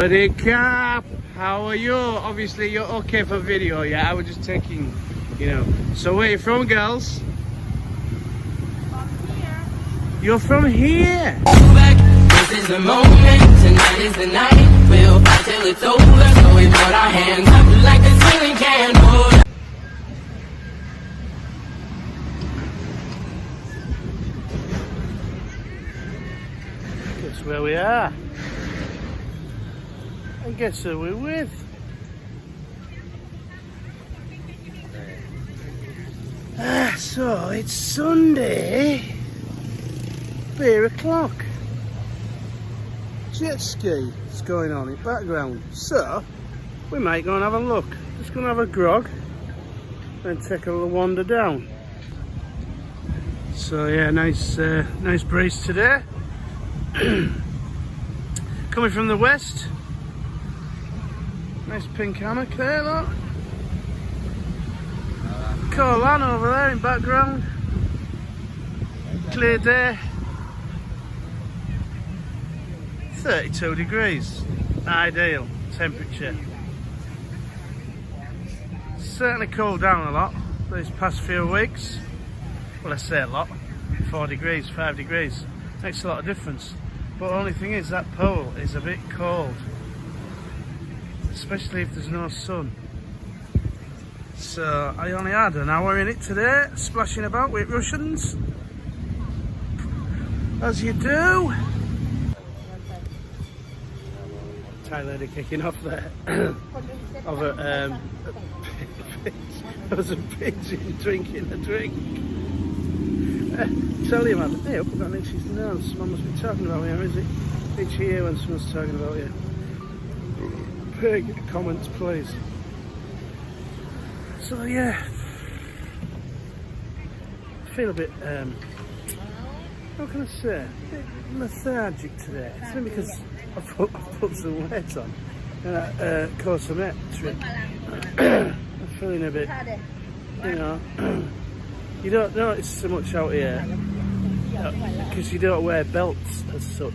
Buddy Cap, how are you? Obviously you're okay for video, yeah? I was just taking, you know. So where are you from, girls? From here. You're from here? This is the moment, tonight is the night. We'll fight till it's over, so we put our hands up like a ceiling candle. Guess where we are. And guess who we're with. So it's Sunday, beer o'clock. Jet ski is going on in the background. So we might go and have a look. Just gonna have a grog and take a little wander down. So yeah, nice breeze today. Coming from the west. Nice pink hammock there, look. Colan over there in background. Clear day. 32 degrees. Ideal temperature. Certainly cooled down a lot these past few weeks. Well, I say a lot. 4 degrees, 5 degrees. Makes a lot of difference. But the only thing is that pool is a bit cold. Especially if there's no sun. So I only had an hour in it today, splashing about with Russians, as you do. Thai lady kicking off there. Of a was a pigeon drinking a drink. Tell you man, hey, I've got an itchy nose. Someone must be talking about me, or is it itchy ear when someone's talking about you? Big comments, please. So yeah, I feel a bit, how can I say, a bit lethargic today. It's only because I've put some weight on and that course of trip. I'm feeling a bit, you know, you don't notice so much out here because you don't wear belts as such.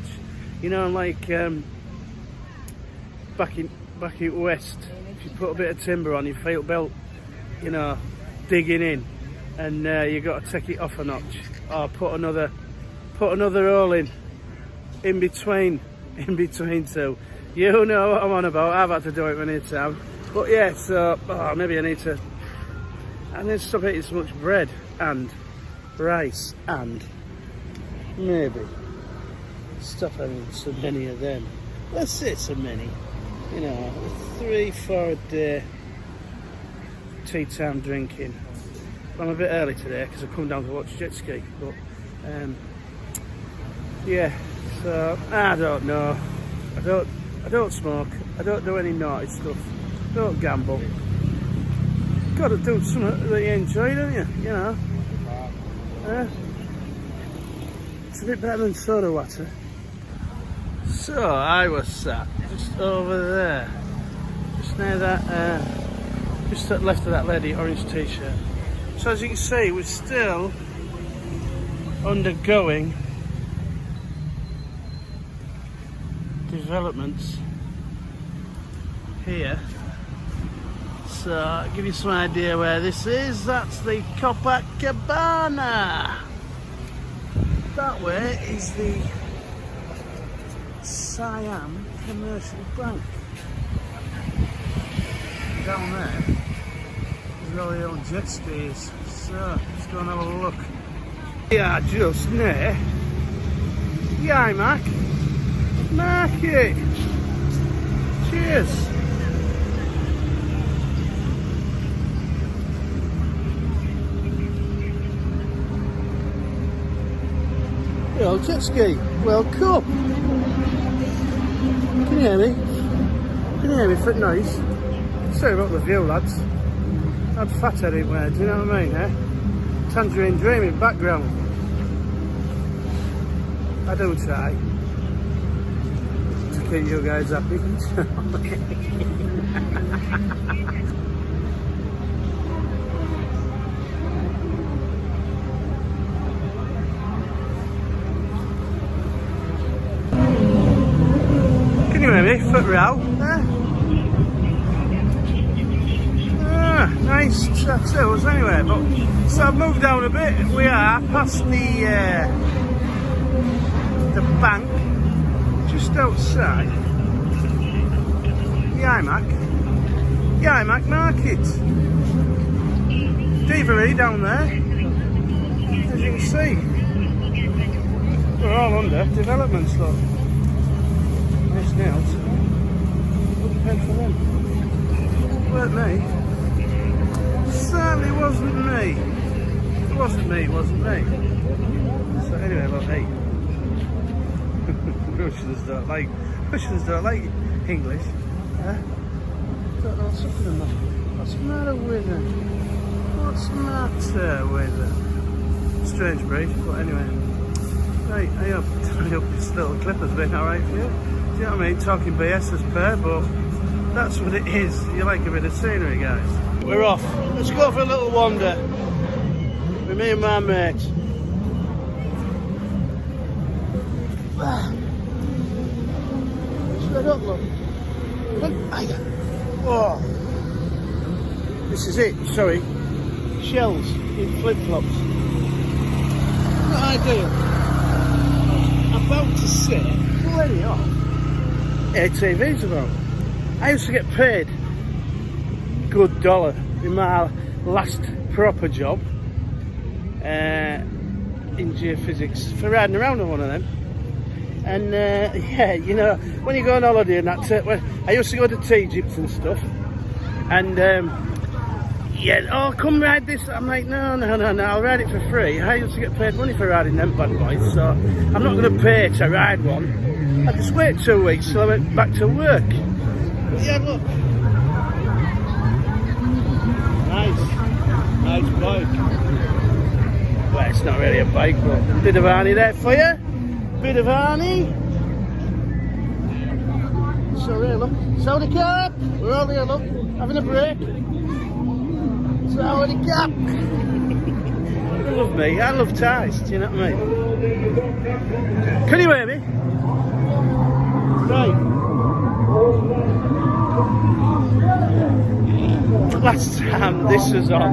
You know, like back in west, if you put a bit of timber on, you feel belt, you know, digging in, and you got to take it off a notch, or put another hole in between two. You know what I'm on about. I've had to do it many times. But yeah, so maybe I need to. I need to stop eating so much bread and rice, and maybe stop having so many of them. Let's say so many. You know, 3-4 a day. Tea time drinking. I'm a bit early today because I've come down to watch jet ski, but yeah, so I don't know. I don't smoke. I don't do any naughty stuff. I don't gamble. Got to do something that you enjoy, don't you? You know. It's a bit better than soda water. So I was sat just over there, just near that. Just to the left of that lady, orange t-shirt. So as you can see, we're still undergoing developments here. So I'll give you some idea where this is. That's the Copacabana. That way is the Siam Commercial Bank. Down there is all the old jet skis, so let's go and have a look. We are just near Mark. Market. Cheers. The old jet ski, World Cup. Can you hear me? Can you hear me for noise? Sorry about the view, lads. I'm fat anywhere, do you know what I mean, eh? Tangerine Dream in background. I do try to keep you guys happy. Can you hear me? For row. Nice tattoos anyway. But so I've moved down a bit. We are past the bank, just outside the iMac market. Thievery down there, as you can see. We're all under development stuff. This nails. Wouldn't pay for them. Weren't me. Certainly wasn't me. It wasn't me. So anyway, about 8. Russians don't like English. Don't know what's up with them. What's the matter with them? What's the matter with them? Strange breed, but anyway. Right, I hope this little clip has been alright for you. Do you know what I mean? Talking BS as per, but that's what it is. You like a bit of scenery, guys. We're off. Let's go for a little wander with me and my mate. Straight up, look. Oh, this is it. Sorry, shells in flip-flops. Not ideal. About to say, plenty off. ATV's about. I used to get paid good $1 in my last proper job in geophysics for riding around on one of them. And yeah, you know, when you go on holiday and that, when I used to go to Egypt and stuff, and yeah, oh, come ride this. I'm like, no, I'll ride it for free. I used to get paid money for riding them bad boys, so I'm not going to pay to ride one. I just wait 2 weeks till I went back to work. But yeah, look. Nice bike. Well, it's not really a bike, but a bit of Arnie there for you. Bit of Arnie. So here, look. Saudi Cup. We're all here, look. Having a break. Saudi Cup. You love me. I love ties. Do you know what I mean? Can you hear me? Right. Last time this was on,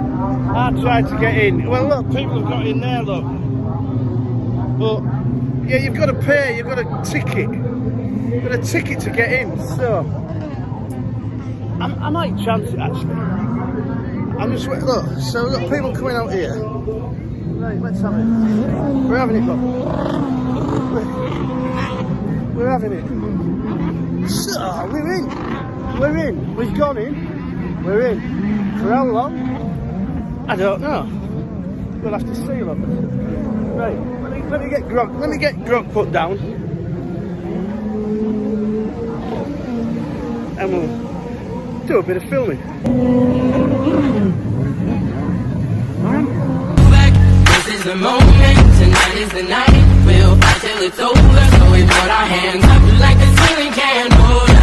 I tried to get in. Well, look, people have got in there, look. But yeah, you've got to pay. You've got a ticket. You've got a ticket to get in. So I might chance it actually. I'm just look. So we've got people coming out here. Right, let's have it. We're having it, look. We're having it. So we're in. We're in. We've gone in. We're in. For how long? I don't know. We'll have to see, look. Right. Let me get grog put down, and we'll do a bit of filming. This is the moment, tonight is the night. We'll fight till it's over, so we put our hands up like a ceiling can hold us.